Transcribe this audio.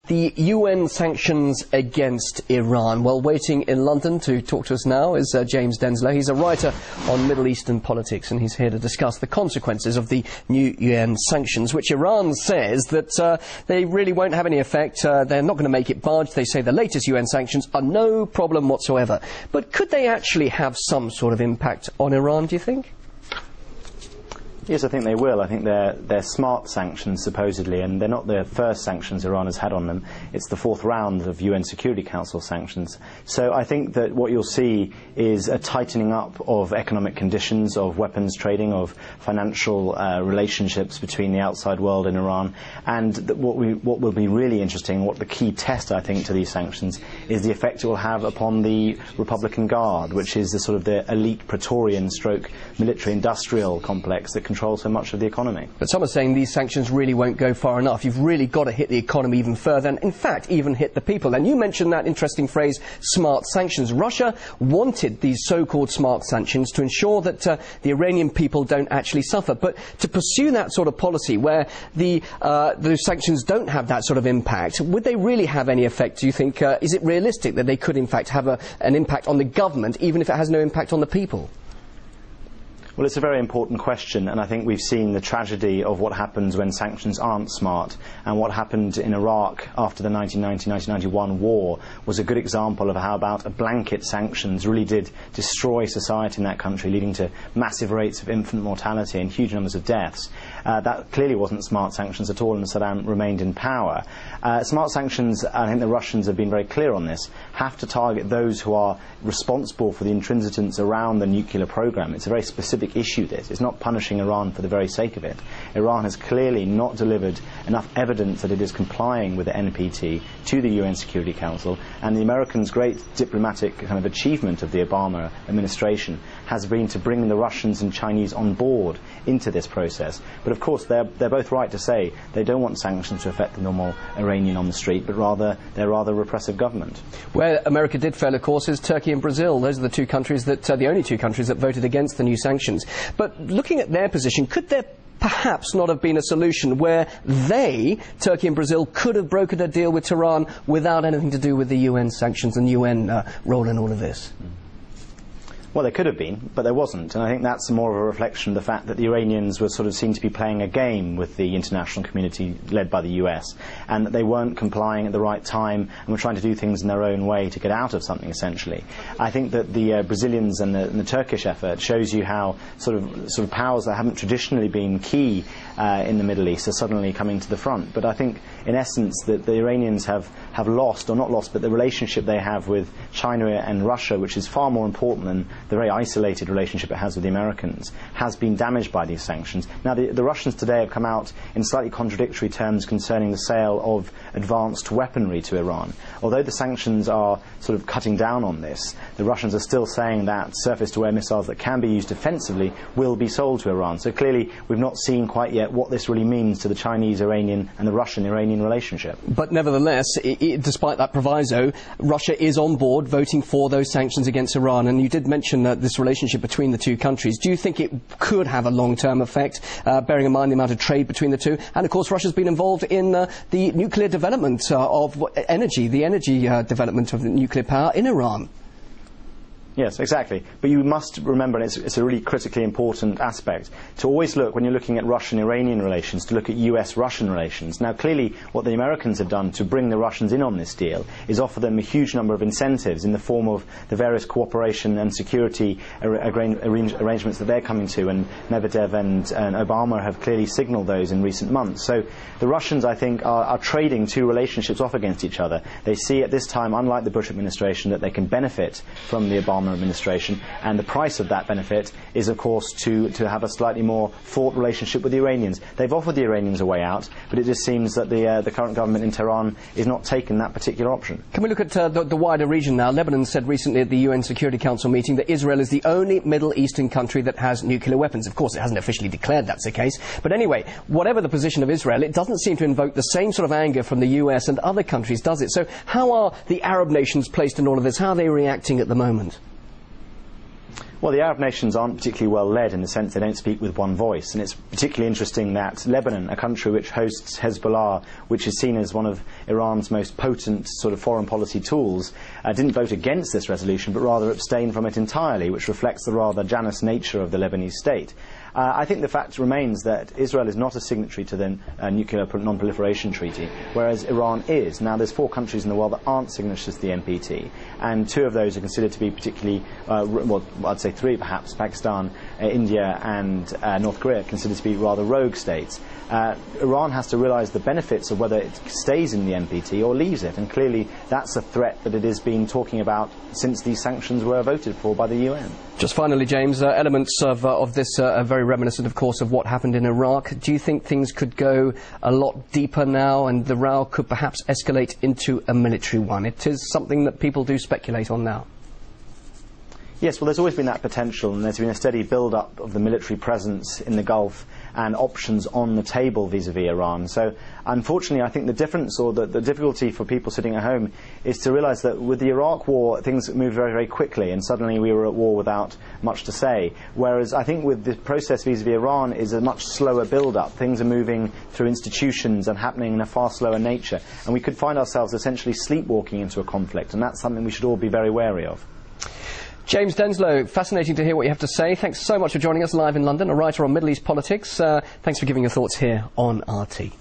The UN sanctions against Iran. Well, waiting in London to talk to us now is James Denslow. He's a writer on Middle Eastern politics, and he's here to discuss the consequences of the new UN sanctions, which Iran says that they really won't have any effect. They're not going to make it budge. They say the latest UN sanctions are no problem whatsoever. But could they actually have some sort of impact on Iran, do you think? Yes, I think they will. I think they're smart sanctions, supposedly, and they're not the first sanctions Iran has had on them. It's the fourth round of UN Security Council sanctions. So I think that what you'll see is a tightening up of economic conditions, of weapons trading, of financial relationships between the outside world and Iran. And what will be really interesting, what the key test, I think, to these sanctions is the effect it will have upon the Republican Guard, which is the sort of the elite Praetorian stroke military-industrial complex that control so much of the economy. But some are saying these sanctions really won't go far enough. You've really got to hit the economy even further and, in fact, even hit the people. And you mentioned that interesting phrase, smart sanctions. Russia wanted these so-called smart sanctions to ensure that the Iranian people don't actually suffer. But to pursue that sort of policy where those sanctions don't have that sort of impact, would they really have any effect, do you think? Is it realistic that they could, in fact, have an impact on the government, even if it has no impact on the people? Well, it's a very important question, and I think we've seen the tragedy of what happens when sanctions aren't smart, and what happened in Iraq after the 1990-1991 war was a good example of how about a blanket sanctions really did destroy society in that country, leading to massive rates of infant mortality and huge numbers of deaths. That clearly wasn't smart sanctions at all, and Saddam remained in power. Smart sanctions, I think the Russians have been very clear on this, have to target those who are responsible for the intransigence around the nuclear program. It's a very specific issue, this. It's not punishing Iran for the very sake of it. Iran has clearly not delivered enough evidence that it is complying with the NPT to the UN Security Council, and the Americans' great diplomatic kind of achievement of the Obama administration has been to bring the Russians and Chinese on board into this process. But of course they're both right to say they don't want sanctions to affect the normal Iranian on the street, but they're rather repressive government. Where America did fail, of course, is Turkey and Brazil. Those are the two countries that the only two countries that voted against the new sanctions. But looking at their position, could there perhaps not have been a solution where they, Turkey and Brazil, could have brokered a deal with Tehran without anything to do with the UN sanctions and UN role in all of this? Well, there could have been, but there wasn't, and I think that's more of a reflection of the fact that the Iranians were sort of seen to be playing a game with the international community led by the US, and that they weren't complying at the right time and were trying to do things in their own way to get out of something, essentially. I think that the Brazilians and the Turkish effort shows you how sort of powers that haven't traditionally been key in the Middle East are suddenly coming to the front. But I think, in essence, that the Iranians have lost, or not lost, but the relationship they have with China and Russia, which is far more important than the very isolated relationship it has with the Americans, has been damaged by these sanctions. Now, the Russians today have come out in slightly contradictory terms concerning the sale of advanced weaponry to Iran. Although the sanctions are sort of cutting down on this, the Russians are still saying that surface-to-air missiles that can be used defensively will be sold to Iran. So clearly, we've not seen quite yet what this really means to the Chinese-Iranian and the Russian-Iranian relationship. But nevertheless, despite that proviso, Russia is on board voting for those sanctions against Iran. And you did mention this relationship between the two countries. Do you think it could have a long-term effect, bearing in mind the amount of trade between the two? And of course, Russia's been involved in the nuclear development of energy, the energy development of the nuclear power in Iran. Yes, exactly. But you must remember, and it's a really critically important aspect, to always look, when you're looking at Russian-Iranian relations, to look at US-Russian relations. Now, clearly, what the Americans have done to bring the Russians in on this deal is offer them a huge number of incentives in the form of the various cooperation and security arrangements that they're coming to, and Medvedev and Obama have clearly signalled those in recent months. So the Russians, I think, are trading two relationships off against each other. They see at this time, unlike the Bush administration, that they can benefit from the Obama administration, and the price of that benefit is, of course, to have a slightly more fraught relationship with the Iranians. They've offered the Iranians a way out, but it just seems that the current government in Tehran is not taking that particular option. Can we look at the wider region now? Lebanon said recently at the UN Security Council meeting that Israel is the only Middle Eastern country that has nuclear weapons. Of course, it hasn't officially declared that's the case, but anyway, whatever the position of Israel, it doesn't seem to invoke the same sort of anger from the US and other countries, does it? So how are the Arab nations placed in all of this? How are they reacting at the moment? Well, the Arab nations aren't particularly well led in the sense they don't speak with one voice, and it's particularly interesting that Lebanon, a country which hosts Hezbollah, which is seen as one of Iran's most potent sort of foreign policy tools, didn't vote against this resolution but rather abstained from it entirely, which reflects the rather Janus nature of the Lebanese state. I think the fact remains that Israel is not a signatory to the Nuclear Non-Proliferation Treaty, whereas Iran is. Now, there's 4 countries in the world that aren't signatories to the NPT, and 2 of those are considered to be particularly, well, I'd say 3 perhaps, Pakistan, India and North Korea, considered to be rather rogue states. Iran has to realise the benefits of whether it stays in the NPT or leaves it, and clearly that's a threat that it has been talking about since these sanctions were voted for by the UN. Just finally, James, elements of this are very reminiscent, of course, of what happened in Iraq. Do you think things could go a lot deeper now and the row could perhaps escalate into a military one? It is something that people do speculate on now. Yes, well, there's always been that potential, and there's been a steady build-up of the military presence in the Gulf and options on the table vis-à-vis Iran. So, unfortunately, I think the difference, or the difficulty for people sitting at home, is to realise that with the Iraq war, things moved very, very quickly, and suddenly we were at war without much to say. Whereas I think with the process vis-à-vis Iran is a much slower build-up. Things are moving through institutions and happening in a far slower nature, and we could find ourselves essentially sleepwalking into a conflict, and that's something we should all be very wary of. James Denslow, fascinating to hear what you have to say. Thanks so much for joining us live in London, a writer on Middle East politics. Thanks for giving your thoughts here on RT.